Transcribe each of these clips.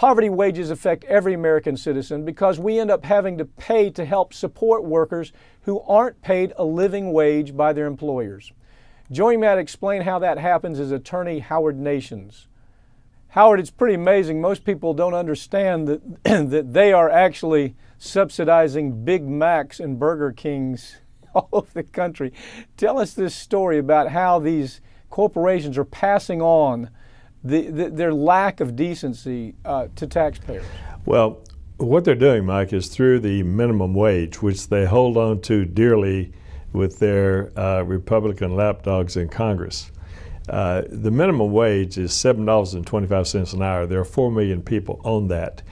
Poverty wages affect every American citizen because we end up having to pay to help support workers who aren't paid a living wage by their employers. Joining me to explain how that happens is attorney Howard Nations. Howard, it's pretty amazing. Most people don't understand that, that they are actually subsidizing Big Macs and Burger Kings all over the country. Tell us this story about how these corporations are passing on their lack of decency to taxpayers. Well, what they're doing, Mike, is through the minimum wage, which they hold on to dearly with their Republican lapdogs in Congress. The minimum wage is $7.25 an hour. There are 4 million people on that.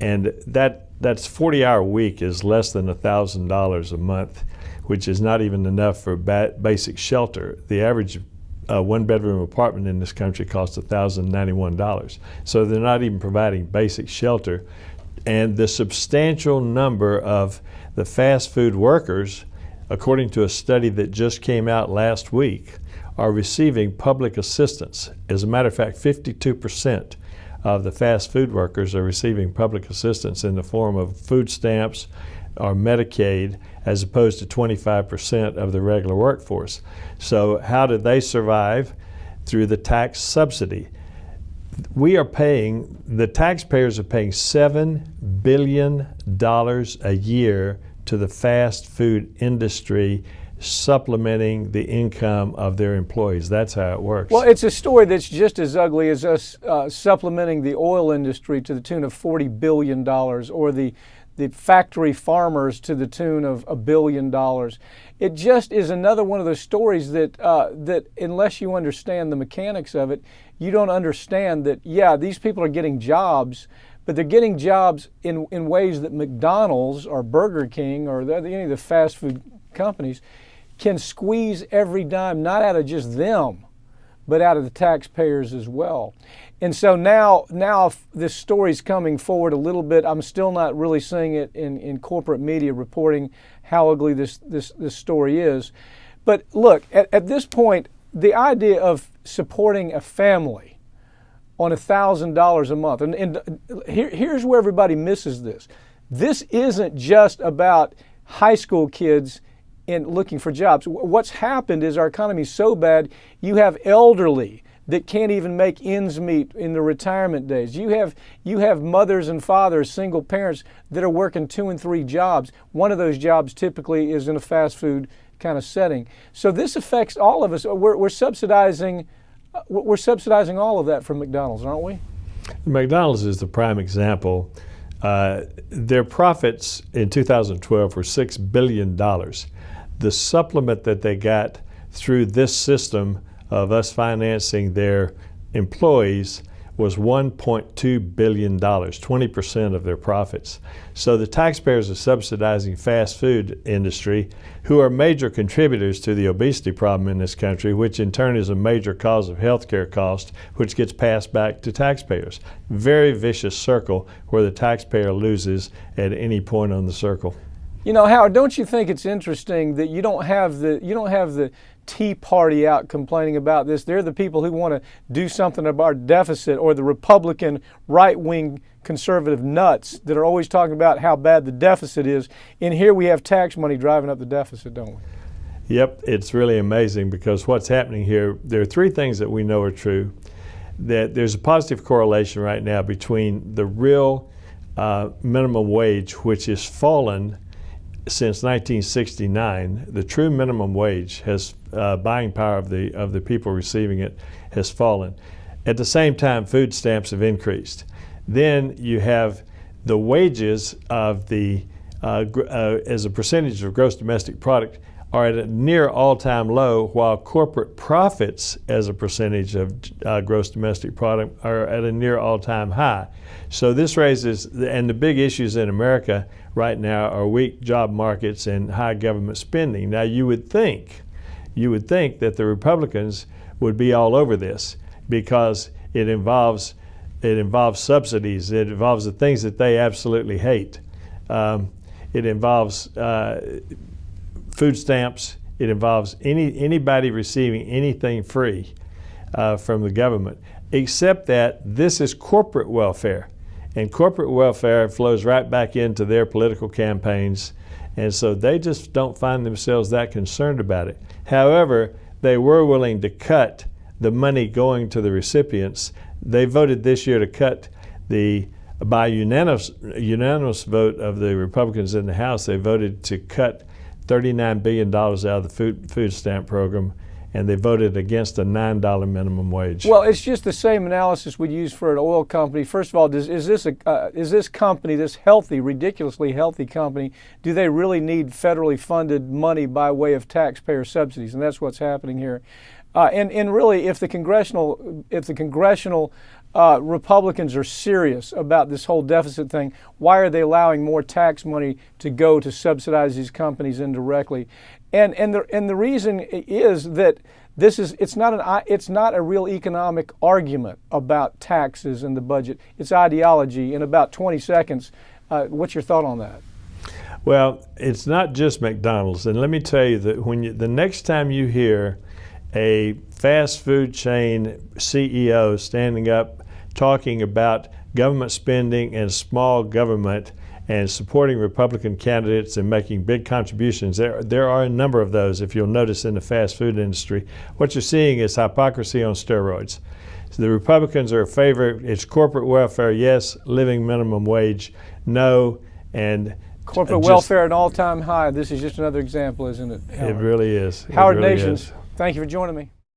And that's 40-hour week is less than $1,000 a month, which is not even enough for basic shelter. The average one-bedroom apartment in this country costs $1,091. So they're not even providing basic shelter. And the substantial number of the fast food workers, according to a study that just came out last week, are receiving public assistance. As a matter of fact, 52% of the fast food workers are receiving public assistance in the form of food stamps or Medicaid, as opposed to 25% of the regular workforce. So how do they survive? Through the tax subsidy. The taxpayers are paying $7 billion a year to the fast food industry, supplementing the income of their employees. That's how it works. Well, it's a story that's just as ugly as us supplementing the oil industry to the tune of $40 billion, or the factory farmers to the tune of $1 billion. It just is another one of those stories that unless you understand the mechanics of it, you don't understand that, yeah, these people are getting jobs, but they're getting jobs in ways that McDonald's or Burger King or any of the fast food companies can squeeze every dime, not out of just them, but out of the taxpayers as well. And so now this story's coming forward a little bit. I'm still not really seeing it in corporate media reporting how ugly this story is. But look, at this point, the idea of supporting a family on $1,000 a month, and here's where everybody misses this. This isn't just about high school kids in looking for jobs. What's happened is our economy is so bad, you have elderly that can't even make ends meet in the retirement days. You have mothers and fathers, single parents that are working 2 and 3 jobs. One of those jobs typically is in a fast food kind of setting. So this affects all of us. We're subsidizing all of that from McDonald's, aren't we? McDonald's is the prime example. Their profits in 2012 were $6 billion. The supplement that they got through this system of us financing their employees was $1.2 billion, 20% of their profits. So the taxpayers are subsidizing fast food industry, who are major contributors to the obesity problem in this country, which in turn is a major cause of healthcare cost, which gets passed back to taxpayers. Very vicious circle where the taxpayer loses at any point on the circle. You know, Howard, don't you think it's interesting that you don't have the Tea Party out complaining about this? They're the people who want to do something about our deficit, or the Republican right-wing conservative nuts that are always talking about how bad the deficit is. And here we have tax money driving up the deficit, don't we? Yep, it's really amazing, because what's happening here, there are 3 things that we know are true. That there's a positive correlation right now between the real minimum wage, which has fallen since 1969. The true minimum wage has buying power of the people receiving it has fallen. At the same time, food stamps have increased. Then you have the wages of the as a percentage of gross domestic product are at a near all-time low, while corporate profits as a percentage of gross domestic product are at a near all-time high. So this raises, and the big issues in America right now are weak job markets and high government spending. Now you would think that the Republicans would be all over this, because it involves subsidies, it involves the things that they absolutely hate. It involves food stamps. It involves anybody receiving anything free from the government, except that this is corporate welfare. And corporate welfare flows right back into their political campaigns. And so they just don't find themselves that concerned about it. However, they were willing to cut the money going to the recipients. They voted this year to cut by unanimous vote of the Republicans in the House, they voted to cut $39 billion out of the food stamp program, and they voted against a $9 minimum wage. Well, it's just the same analysis we'd use for an oil company. First of all, is this company, this healthy, ridiculously healthy company, do they really need federally funded money by way of taxpayer subsidies? And that's what's happening here. And really, if the congressional Republicans are serious about this whole deficit thing, why are they allowing more tax money to go to subsidize these companies indirectly? And the reason is that it's not a real economic argument about taxes and the budget. It's ideology. In about 20 seconds, what's your thought on that? Well, it's not just McDonald's, and let me tell you that the next time you hear a fast food chain CEO standing up talking about government spending and small government and supporting Republican candidates and making big contributions, there are a number of those, if you'll notice, in the fast food industry. What you're seeing is hypocrisy on steroids. So the Republicans are in favor, it's corporate welfare, yes, living minimum wage, no, and corporate welfare at an all-time high. This is just another example, isn't it, Howard? It really is. Howard Nations, thank you for joining me.